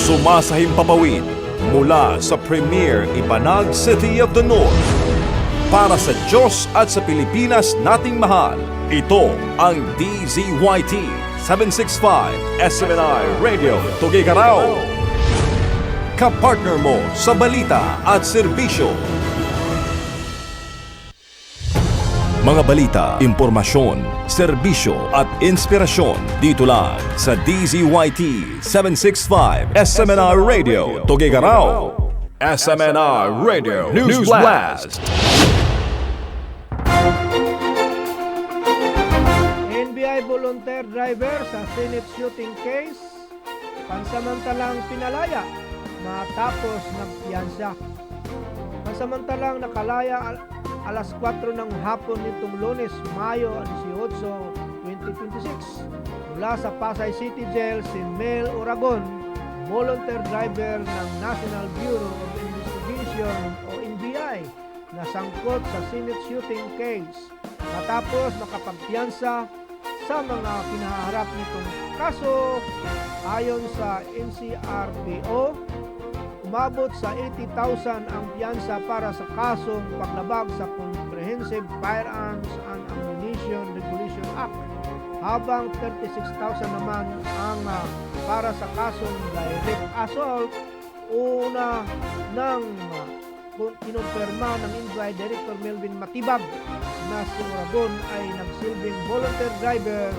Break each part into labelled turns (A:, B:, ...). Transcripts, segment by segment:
A: Sumasahimpapawid mula sa Premier Ibanag City of the North. Para sa Diyos at sa Pilipinas nating mahal, ito ang DZYT 765 SMNI Radio Tuguegarao. Kapartner mo sa balita at serbisyo. Mga balita, impormasyon, serbisyo at inspirasyon dito lang sa DZYT 765 SMNI Radio Tuguegarao. SMNI Radio News Blast.
B: NBI volunteer driver sa Senate shooting case, pansamantalang pinalaya matapos nagpiyansa. Pansamantalang nakalaya alas 4 ng hapon nitong Lunes, Mayo 18, 2026 mula sa Pasay City Jail si Mel Oragon, volunteer driver ng National Bureau of Investigation o NBI na sangkot sa Senate shooting case matapos makapagpiyansa sa mga kinaharap nitong kaso. Ayon sa NCRPO, umabot sa 80,000 ang piyansa para sa kasong paglabag sa Comprehensive Firearms and Ammunition Regulation Act, habang 36,000 naman ang para sa kasong direct assault. Una nang kinumpirma ng NBI Director Melvin Matibag na si Oragon ay nagsilbing volunteer driver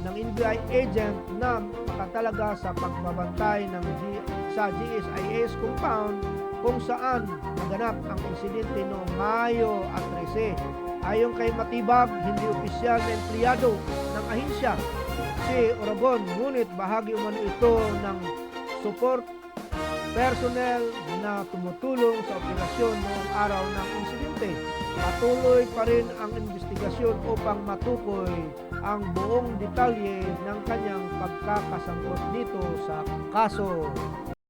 B: ng NBI agent na makatalaga sa pagbabantay sa GSIS compound kung saan naganap ang insidente noong Mayo 13. Ayon kay Matibag, hindi opisyal na empleyado ng ahensya si Oragon, ngunit bahagi umano ito ng support personnel na tumutulong sa operasyon noong araw ng insidente. Patuloy pa rin ang investigasyon upang matukoy ang buong detalye ng kanyang pagkakasangkot dito sa kaso.